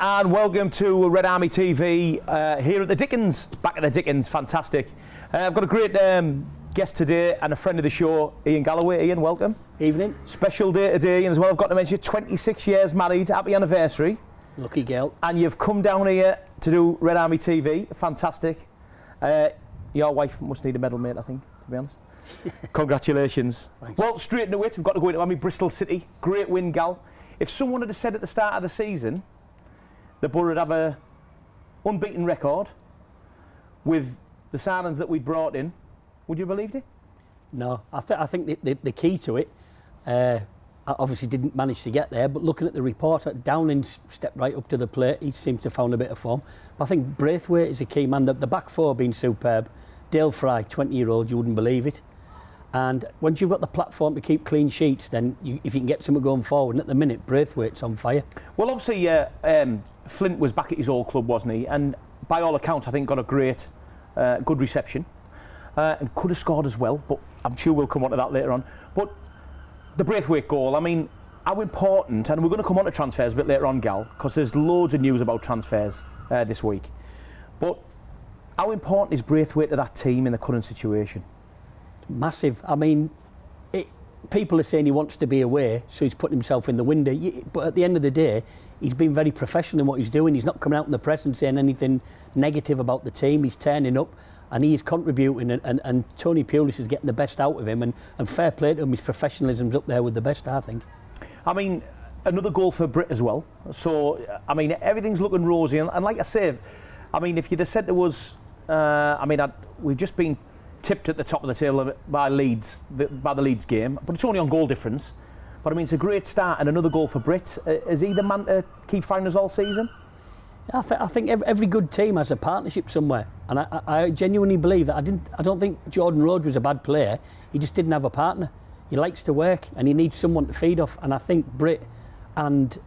and welcome to RedArmy TV here at the Dickens. Back at the Dickens, fantastic. I've got a great guest today and a friend of the show, Ian Galloway. Ian, welcome. Evening. Special day today, Ian, as well. I've got to mention 26 years married, happy anniversary. Lucky girl. And you've come down here to do RedArmy TV, fantastic. Your wife must need a medal, mate, I think, to be honest. Congratulations. Thanks. Well, straight into it, we've got to go into Bristol City. Great win, Gal. If someone had said at the start of the season that Boro would have a unbeaten record with the signings that we'd brought in, would you have believed it? No, I think the key to it, I obviously didn't manage to get there, but looking at the report, Downing stepped right up to the plate. He seems to have found a bit of form. But I think Braithwaite is a key man. The back four being superb. Dale Fry, 20-year-old, you wouldn't believe it. And once you've got the platform to keep clean sheets, then if you can get something going forward, and at the minute, Braithwaite's on fire. Well, obviously, Flint was back at his old club, wasn't he? And by all accounts, I think got a great, good reception. And could have scored as well, but I'm sure we'll come on to that later on. But the Braithwaite goal, I mean, how important, and we're going to come on to transfers a bit later on, Gal, because there's loads of news about transfers this week. But how important is Braithwaite to that team in the current situation? Massive. I mean, people are saying he wants to be away, so he's putting himself in the window. But at the end of the day, he's been very professional in what he's doing. He's not coming out in the press and saying anything negative about the team. He's turning up and he is contributing, and Tony Pulis is getting the best out of him. And fair play to him, his professionalism's up there with the best, I think. I mean, another goal for Brit as well. So, I mean, everything's looking rosy. And like I say, I mean, if you'd have said there was, we've just been tipped at the top of the table by Leeds, by the Leeds game, but it's only on goal difference. But I mean, it's a great start and another goal for Brit. Is he the man to keep finding us all season? I think every good team has a partnership somewhere, and I genuinely believe that. I don't think Jordan Rhodes was a bad player. He just didn't have a partner. He likes to work and he needs someone to feed off. And I think Brit and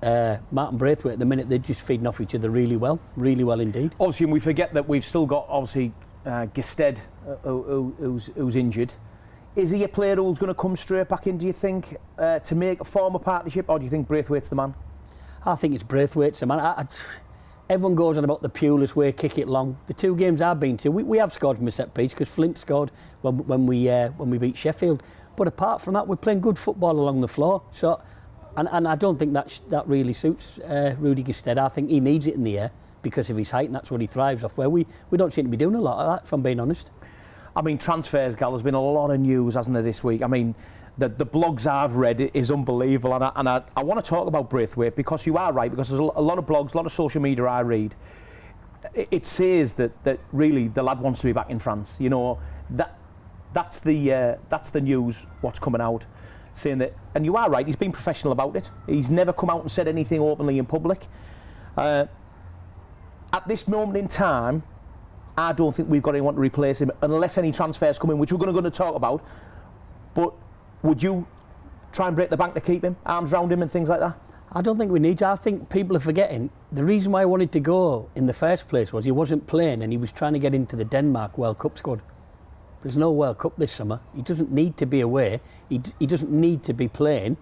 Martin Braithwaite at the minute, they're just feeding off each other really well indeed. Obviously, and we forget that we've still got obviously Gisted, who's injured. Is he a player who's going to come straight back in, do you think, to make a form of partnership, or do you think Braithwaite's the man? I think it's Braithwaite's the man. Everyone goes on about the Pulis way, kick it long. The two games I've been to, we have scored from a set piece because Flint scored when we beat Sheffield. But apart from that, we're playing good football along the floor. So, and I don't think that really suits Rudy Gisted. I think he needs it in the air because of his height, and that's what he thrives off. Where we don't seem to be doing a lot of that, if I'm being honest. I mean, transfers, Gal, there's been a lot of news, hasn't there, this week? I mean, the blogs I've read is unbelievable, and I want to talk about Braithwaite because you are right, because there's a lot of blogs, a lot of social media I read. It says that really the lad wants to be back in France. You know, that's the news, what's coming out, saying that, and you are right, he's been professional about it. He's never come out and said anything openly in public. At this moment in time, I don't think we've got anyone to replace him unless any transfers come in, which we're going to talk about. But would you try and break the bank to keep him, arms round him and things like that? I don't think we need to. I think people are forgetting the reason why I wanted to go in the first place was he wasn't playing and he was trying to get into the Denmark World Cup squad. There's no World Cup this summer. He doesn't need to be away. He doesn't need to be playing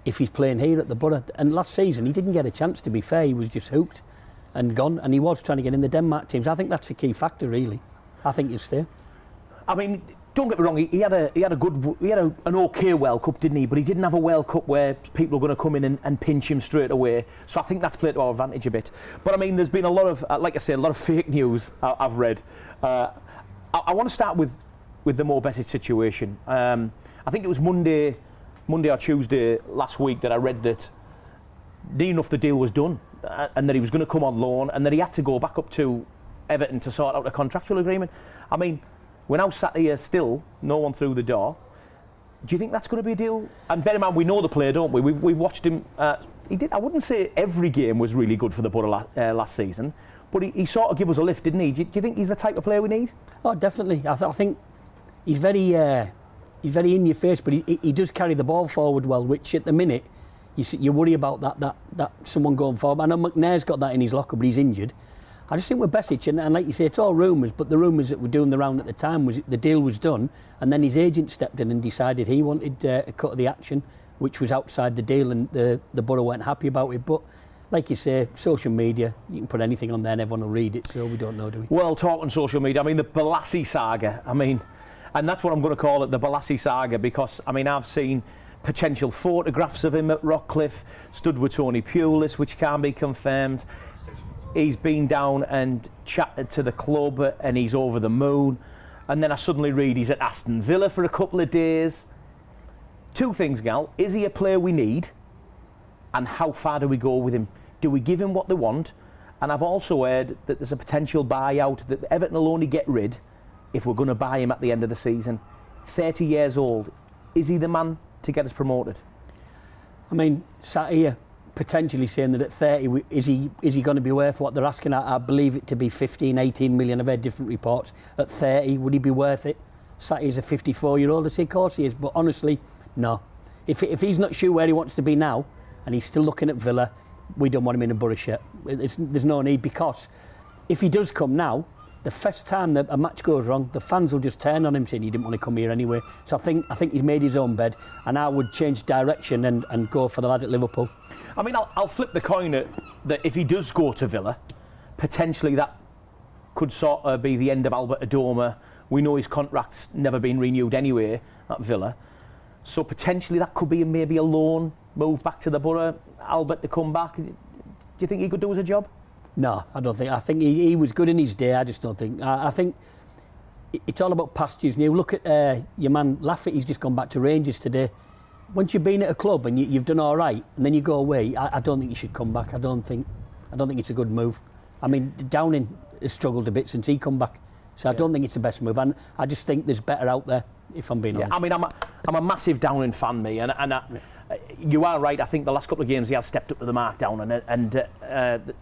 if he's playing here at the Boro. And last season he didn't get a chance, to be fair. He was just hooked and gone, and he was trying to get in the Denmark teams. I think that's the key factor, really. I think he'll stay. I mean, don't get me wrong. He had an okay World Cup, didn't he? But he didn't have a World Cup where people are going to come in and pinch him straight away. So I think that's played to our advantage a bit. But I mean, there's been a lot of, like I say, a lot of fake news I've read. I want to start with the Mo Besic situation. I think it was Monday or Tuesday last week that I read that near enough the deal was done, and that he was going to come on loan, and that he had to go back up to Everton to sort out a contractual agreement. I mean, we're now sat here still, no one through the door. Do you think that's going to be a deal? And bear in mind, we know the player, don't we? We've watched him. He did. I wouldn't say every game was really good for the Boro last season, but he sort of gave us a lift, didn't he? Do you think he's the type of player we need? Oh, definitely. I think he's very in your face, but he does carry the ball forward well, which at the minute you worry about that someone going forward. I know McNair's got that in his locker, but he's injured. I just think with Besic, and like you say, it's all rumours, but the rumours that were doing the round at the time was the deal was done, and then his agent stepped in and decided he wanted a cut of the action, which was outside the deal, and the Boro weren't happy about it. But like you say, social media, you can put anything on there and everyone will read it, so we don't know, do we? Well, talking social media, I mean, the Balassi saga, I mean, and that's what I'm going to call it, the Balassi saga, because, I mean, I've seen potential photographs of him at Rockcliffe, stood with Tony Pulis, which can be confirmed. He's been down and chatted to the club and he's over the moon. And then I suddenly read he's at Aston Villa for a couple of days. Two things, Gal. Is he a player we need? And how far do we go with him? Do we give him what they want? And I've also heard that there's a potential buyout that Everton will only get rid if we're going to buy him at the end of the season. 30 years old. Is he the man to get us promoted? I mean, sat here potentially saying that at 30, is he going to be worth what they're asking? I believe it to be 15, 18 million. I've heard different reports. At 30, would he be worth it? Sat here's a 54-year-old. I say, of course he is, but honestly, no. If he's not sure where he wants to be now, and he's still looking at Villa, we don't want him in a Boro shirt. There's no need, because if he does come now, the first time that a match goes wrong, the fans will just turn on him saying he didn't want to come here anyway. So I think he's made his own bed, and I would change direction and go for the lad at Liverpool. I mean, I'll flip the coin that if he does go to Villa, potentially that could sort of be the end of Albert Adoma. We know his contract's never been renewed anyway at Villa. So potentially that could be maybe a loan move back to the Boro, Albert to come back. Do you think he could do us a job? No, I don't think. I think he was good in his day. I just don't think. I think it's all about pastures. You look at your man Laffett. He's just gone back to Rangers today. Once you've been at a club and you've done all right, and then you go away, I don't think you should come back. I don't think it's a good move. I mean, Downing has struggled a bit since he come back, so I don't think it's the best move. And I just think there's better out there, if I'm being honest. I mean, I'm a massive Downing fan, me, and you are right. I think the last couple of games he has stepped up to the mark, Downing, and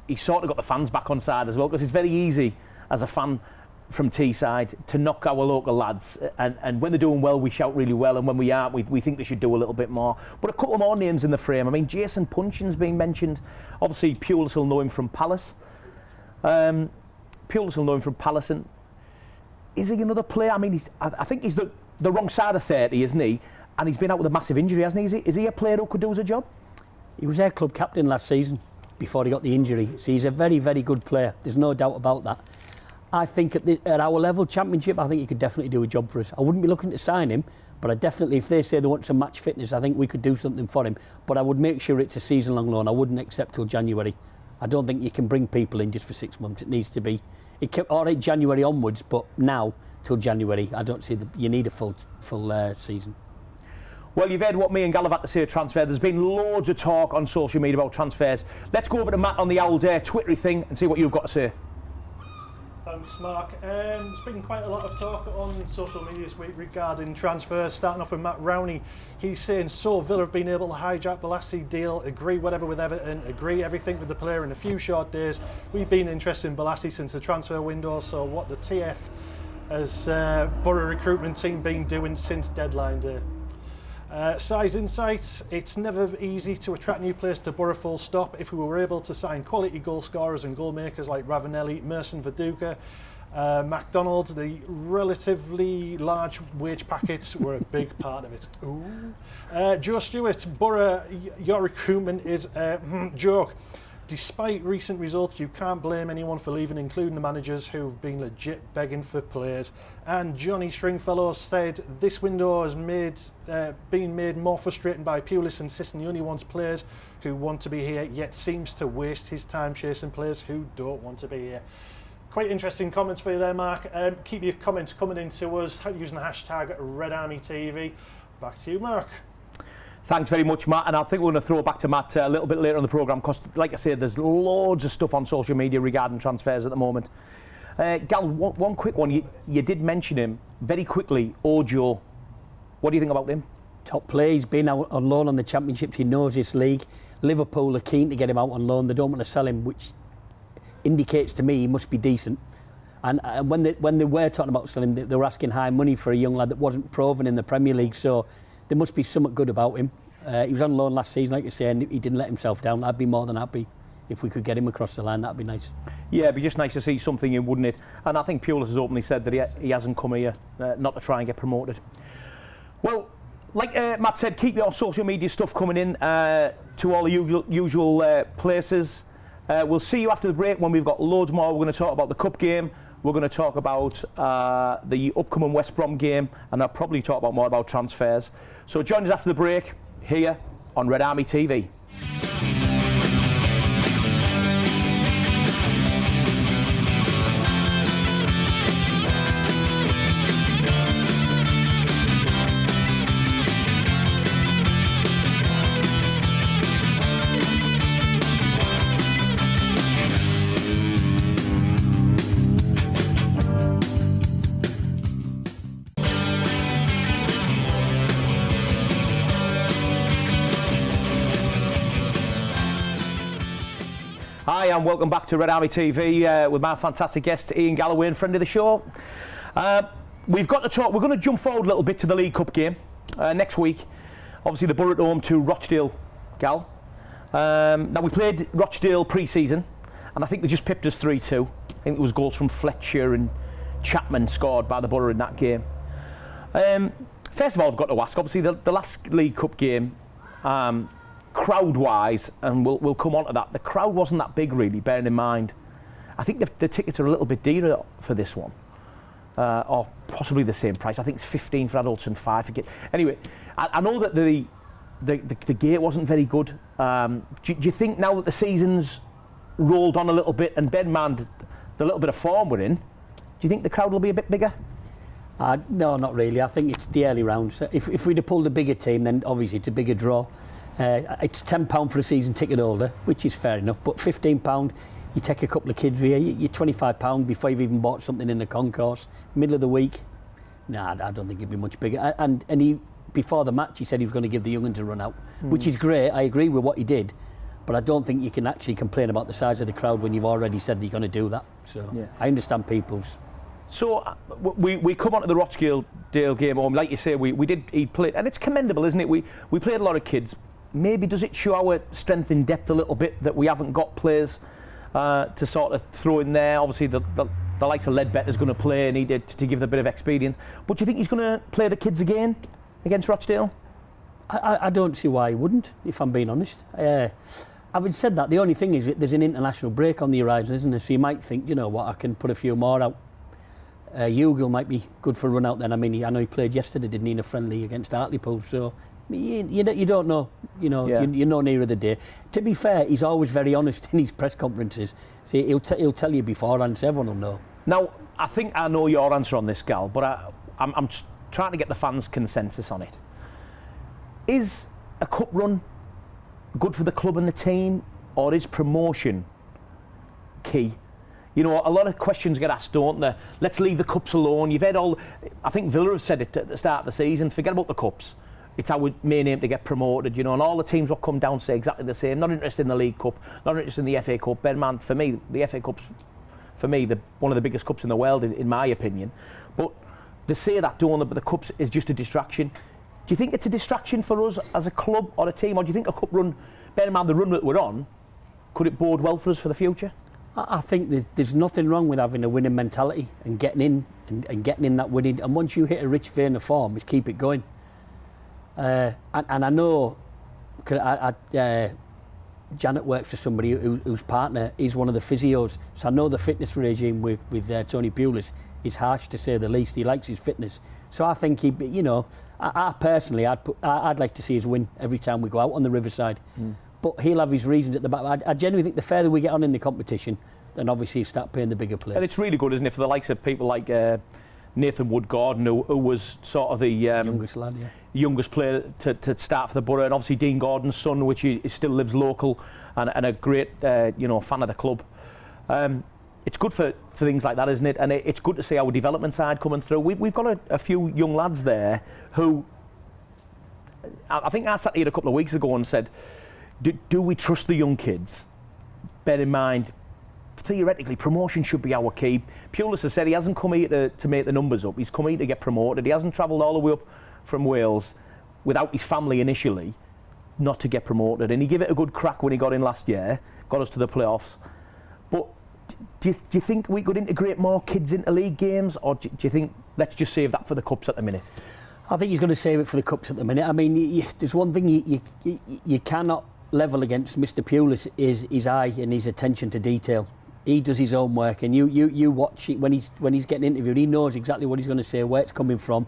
he sort of got the fans back on side as well, because it's very easy as a fan from Teesside to knock our local lads, and when they're doing well we shout really well, and when we aren't we think they should do a little bit more. But a couple more names in the frame. I mean, Jason Punchin's being mentioned. Obviously Pulis will know him from Palace. And is he another player? I mean, I think he's the wrong side of 30, isn't he? And he's been out with a massive injury, hasn't he? Is he a player who could do us a job? He was their club captain last season before he got the injury. So he's a very, very good player. There's no doubt about that. I think at our level, Championship, I think he could definitely do a job for us. I wouldn't be looking to sign him, but I definitely, if they say they want some match fitness, I think we could do something for him. But I would make sure it's a season-long loan. I wouldn't accept till January. I don't think you can bring people in just for 6 months. It needs to be, all right, January onwards, but now till January, I don't see you need a full season. Well, you've heard what me and Galloway had to say at transfer. There's been loads of talk on social media about transfers. Let's go over to Matt on the old Twittery thing and see what you've got to say. Thanks, Mark. There's been quite a lot of talk on social media this week regarding transfers, starting off with Matt Rowney. He's saying, so Villa have been able to hijack the Balassi deal, agree whatever with Everton, agree everything with the player in a few short days. We've been interested in Balassi since the transfer window, so what the TF as Boro recruitment team been doing since deadline day? Size insights, it's never easy to attract new players to Boro, full stop. If we were able to sign quality goal scorers and goal makers like Ravanelli, Merson, Viduka, MacDonald, the relatively large wage packets were a big part of it. Ooh. Joe Stewart, Boro, your recruitment is a joke. Despite recent results, you can't blame anyone for leaving, including the managers who've been legit begging for players. And Johnny Stringfellow said this window has been made more frustrating by Pulis insisting he only wants players who want to be here, yet seems to waste his time chasing players who don't want to be here. Quite interesting comments for you there, Mark. Keep your comments coming in to us using the hashtag RedArmy TV. Back to you, Mark. Thanks very much, Matt, and I think we're going to throw back to Matt a little bit later on the programme, because, like I say, there's loads of stuff on social media regarding transfers at the moment. Gal, one quick one. You did mention him very quickly, Ojo. What do you think about him? Top player. He's been out on loan on the Championships. He knows this league. Liverpool are keen to get him out on loan. They don't want to sell him, which indicates to me he must be decent. And when they were talking about selling, they were asking high money for a young lad that wasn't proven in the Premier League. So there must be something good about him. He was on loan last season, like you say, and he didn't let himself down. I'd be more than happy if we could get him across the line. That'd be nice. Yeah, it'd be just nice to see something in, wouldn't it? And I think Pulis has openly said that he hasn't come here not to try and get promoted. Well, like Matt said, keep your social media stuff coming in. to all the usual places. We'll see you after the break when we've got loads more. We're going to talk about the Cup game. We're going to talk about the upcoming West Brom game, and I'll probably talk more about transfers. So join us after the break here on RedArmy TV. Hi and welcome back to RedArmy TV with my fantastic guest Ian Galloway, and friend of the show. We've got to talk. We're going to jump forward a little bit to the League Cup game next week. Obviously the Boro at home to Rochdale, Gal. Now we played Rochdale pre-season, and I think they just pipped us 3-2. I think it was goals from Fletcher and Chapman scored by the Boro in that game. First of all, I've got to ask. Obviously the last League Cup game. Crowd-wise, and we'll come on to that, the crowd wasn't that big really, bearing in mind. I think the tickets are a little bit dearer for this one, or possibly the same price. I think it's 15 for adults and 5 for kids. Anyway, I know that the gate wasn't very good. Do you think now that the season's rolled on a little bit, and bear in mind the little bit of form we're in, do you think the crowd will be a bit bigger? No, not really. I think it's the early rounds. If we'd have pulled a bigger team, then obviously it's a bigger draw. It's £10 for a season ticket holder, which is fair enough, but £15, you take a couple of kids here, you're £25 before you've even bought something in the concourse. Middle of the week, I don't think it'd be much bigger. And he, before the match, he said he was going to give the young'uns a run out, which is great. I agree with what he did, but I don't think you can actually complain about the size of the crowd when you've already said that you're going to do that. So yeah. I understand people's... So we come on to the Rochdale game home, like you say, he played, and it's commendable, isn't it? We played a lot of kids. Maybe does it show our strength in depth a little bit that we haven't got players to sort of throw in there? Obviously the likes of Ledbetter's going to play, and he did to give them a bit of experience. But do you think he's going to play the kids again against Rochdale? I don't see why he wouldn't, if I'm being honest. Having said that, the only thing is that there's an international break on the horizon, isn't there? So you might think, you know what, I can put a few more out. Ugal might be good for a run out then. I mean, I know he played yesterday, didn't he, in a friendly against Hartlepool, so... You don't know, yeah. You're no nearer the day. To be fair, he's always very honest in his press conferences. So he'll tell you beforehand, so everyone will know. Now, I think I know your answer on this, Gal, but I'm trying to get the fans' consensus on it. Is a cup run good for the club and the team, or is promotion key? You know, a lot of questions get asked, don't they? Let's leave the cups alone. You've had I think Villa have said it at the start of the season, forget about the cups. It's our main aim to get promoted, you know, and all the teams will come down say exactly the same. Not interested in the League Cup, not interested in the FA Cup. Ben, man, for me, the FA Cup's, for me, one of the biggest cups in the world, in my opinion. But they say that, don't they, but the cups is just a distraction. Do you think it's a distraction for us as a club or a team, or do you think a cup run, bear in mind the run that we're on, could it bode well for us for the future? I think there's nothing wrong with having a winning mentality and getting in and getting in that winning. And once you hit a rich vein of form, just keep it going. And I know, because Janet works for somebody whose partner is one of the physios, so I know the fitness regime with Tony Pulis is harsh to say the least. He likes his fitness, so I think I personally, I'd like to see us win every time we go out on the Riverside. But he'll have his reasons at the back. I genuinely think the further we get on in the competition, then obviously you start paying the bigger players. And it's really good, isn't it, for the likes of people like Nathan Wood-Gordon, who was sort of the youngest lad, yeah. Youngest player to start for the Boro, and obviously Dean Gordon's son, which he still lives local, and a great fan of the club. It's good for things like that, isn't it? And it's good to see our development side coming through. We've got a few young lads there who, I think I sat here a couple of weeks ago and said, do we trust the young kids? Bear in mind, theoretically, promotion should be our key. Pulis has said he hasn't come here to make the numbers up. He's come here to get promoted. He hasn't travelled all the way up from Wales without his family initially, not to get promoted. And he gave it a good crack when he got in last year, got us to the playoffs. But do you think we could integrate more kids into league games, or do you think let's just save that for the cups at the minute? I think he's going to save it for the cups at the minute. I mean, there's one thing you cannot level against Mr. Pulis is his eye and his attention to detail. He does his own work, and you watch it when he's getting interviewed. He knows exactly what he's going to say, where it's coming from.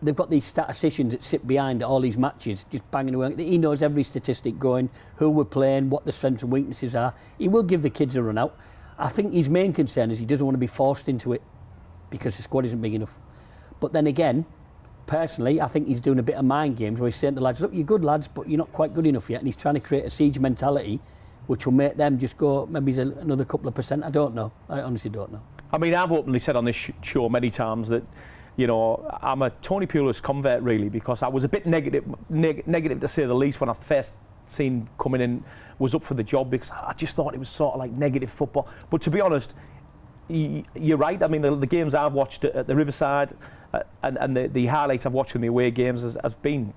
They've got these statisticians that sit behind all these matches, just banging away. He knows every statistic going, who we're playing, what the strengths and weaknesses are. He will give the kids a run out. I think his main concern is he doesn't want to be forced into it because the squad isn't big enough. But then again, personally, I think he's doing a bit of mind games where he's saying to the lads, look, you're good lads, but you're not quite good enough yet. And he's trying to create a siege mentality which will make them just go, maybe another couple of percent. I don't know. I honestly don't know. I mean, I've openly said on this show many times that, you know, I'm a Tony Pulis convert, really, because I was a bit negative to say the least when I first seen coming in, was up for the job, because I just thought it was sort of like negative football. But to be honest, you're right. I mean, the games I've watched at the Riverside and the highlights I've watched in the away games has been,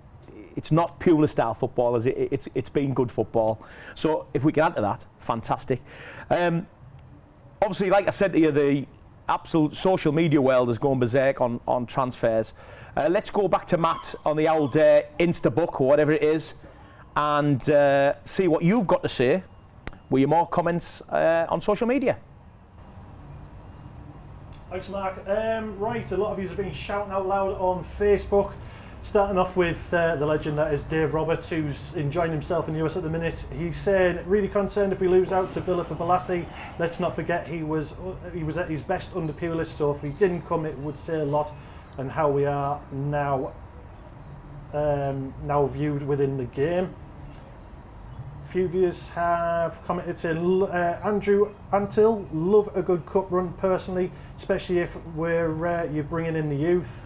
it's not Pulis style football, it's been good football. So if we can add to that, fantastic. Obviously, like I said to you, the absolute social media world has gone berserk on transfers. Let's go back to Matt on the old Instabook or whatever it is, and see what you've got to say with your more comments on social media. Thanks, Mark. Right, a lot of you have been shouting out loud on Facebook. Starting off with the legend that is Dave Roberts, who's enjoying himself in the US at the minute. He's saying, really concerned if we lose out to Villa for Balassi. Let's not forget he was at his best under Pulis, so if he didn't come, it would say a lot on how we are now viewed within the game. A few viewers have commented saying, Andrew Antill, love a good cup run personally, especially if you're bringing in the youth.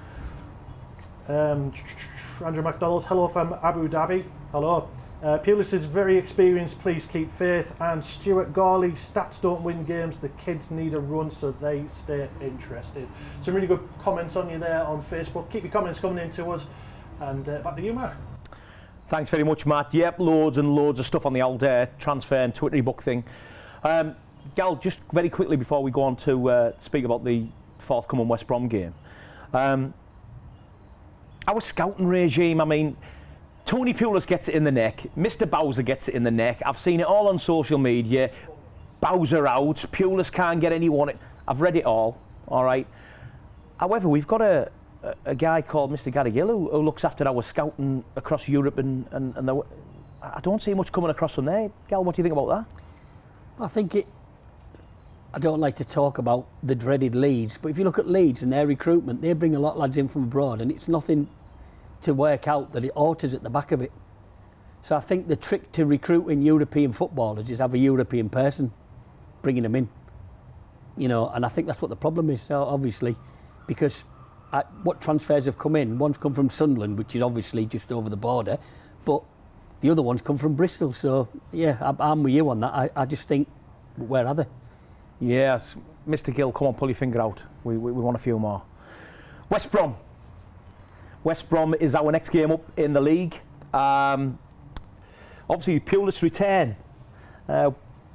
Andrew McDonald, hello from Abu Dhabi. Hello. Pulis is very experienced, please keep faith. And Stuart Gawley, stats don't win games, the kids need a run so they stay interested. Some really good comments on you there on Facebook. Keep your comments coming in to us, and back to you, Mark. Thanks very much, Matt. Yep, loads and loads of stuff on the old transfer and Twittery book thing. Gal, just very quickly before we go on to speak about the forthcoming West Brom game. Our scouting regime, I mean, Tony Pulis gets it in the neck, Mr. Bowser gets it in the neck. I've seen it all on social media. Bowser out, Pulis can't get anyone. I've read it all right. However, we've got a guy called Mr. Gary Gill who looks after our scouting across Europe, and I don't see much coming across from there. Gal, what do you think about that? I don't like to talk about the dreaded Leeds, but if you look at Leeds and their recruitment, they bring a lot of lads in from abroad, and it's nothing to work out that it alters at the back of it. So I think the trick to recruiting European footballers is have a European person bringing them in. You know, and I think that's what the problem is, obviously, because what transfers have come in, one's come from Sunderland, which is obviously just over the border, but the other one's come from Bristol. So, yeah, I'm with you on that. I just think, where are they? Yes, Mr. Gill, come on, pull your finger out. We want a few more. West Brom. West Brom is our next game up in the league. Obviously, Pulis return.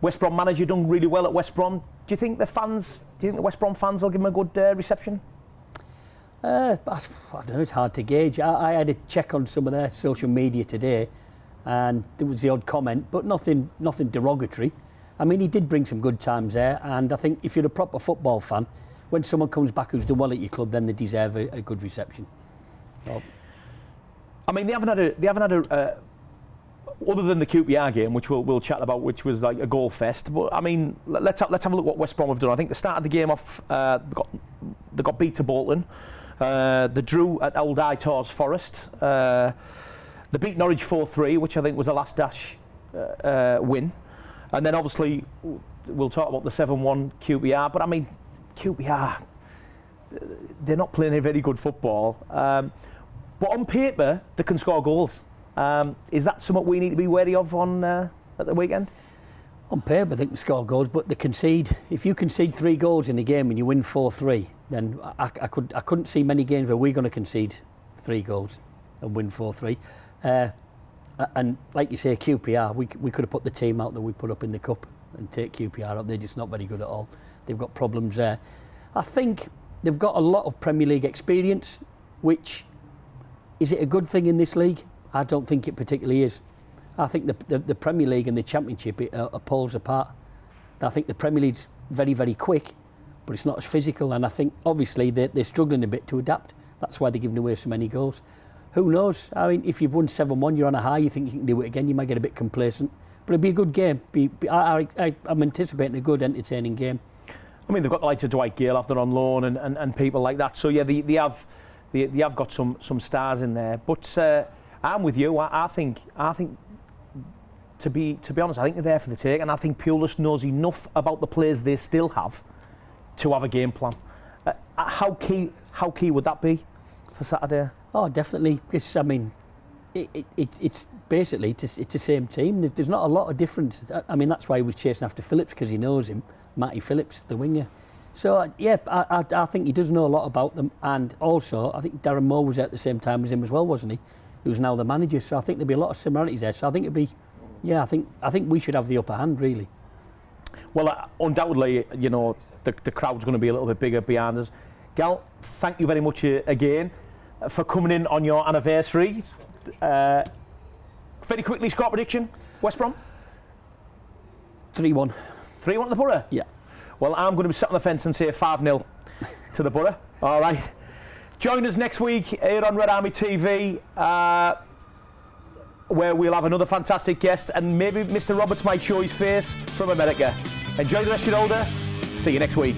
West Brom manager done really well at West Brom. Do you think the West Brom fans will give him a good reception? I don't know, it's hard to gauge. I had a check on some of their social media today, and there was the odd comment, but nothing derogatory. I mean, he did bring some good times there, and I think if you're a proper football fan, when someone comes back who's done well at your club, then they deserve a good reception. So. I mean, they haven't had a other than the QPR game, which we'll chat about, which was like a goal fest. But I mean, let's have a look what West Brom have done. I think they started the game off, they got beat to Bolton. They drew at Old Itors Forest. They beat Norwich 4-3, which I think was a last dash win. And then obviously we'll talk about the 7-1 QPR. But I mean, QPR, they're not playing a very good football. But on paper, they can score goals. Is that something we need to be wary of at the weekend? On paper, they can score goals, but they concede. If you concede 3 goals in a game and you win 4-3, then I couldn't see many games where we're going to concede 3 goals and win 4-3. And like you say, QPR, we could have put the team out that we put up in the Cup and take QPR out. They're just not very good at all. They've got problems there. I think they've got a lot of Premier League experience, which, is it a good thing in this league? I don't think it particularly is. I think the Premier League and the Championship are poles apart. I think the Premier League's very, very quick, but it's not as physical, and I think obviously they're struggling a bit to adapt. That's why they're giving away so many goals. Who knows? I mean, if you've won 7-1, you're on a high, you think you can do it again, you might get a bit complacent. But it'll be a good game. I'm anticipating a good, entertaining game. I mean, they've got the likes of Dwight Gale after on loan and people like that. So yeah, they have got some stars in there. But I'm with you. I think to be honest, I think they're there for the take, and I think Pulis knows enough about the players they still have to have a game plan. How key would that be for Saturday? Oh, definitely. Because I mean, it's basically it's the same team. There's not a lot of difference. I mean, that's why he was chasing after Phillips, because he knows him, Matty Phillips, the winger. So yeah, I think he does know a lot about them, and also I think Darren Moore was there at the same time as him as well, wasn't he? Who's now the manager. So I think there'll be a lot of similarities there. So I think it'd be, yeah, I think we should have the upper hand, really. Well, undoubtedly, you know, the crowd's going to be a little bit bigger behind us. Gal, thank you very much again for coming in on your anniversary. Very quickly, score prediction, West Brom? 3-1. 3-1 to the Boro? Yeah. Well, I'm going to be sat on the fence and say 5-0 to the Boro. All right. Join us next week here on RedArmy TV, where we'll have another fantastic guest, and maybe Mr. Roberts might show his face from America. Enjoy the rest of your older. See you next week.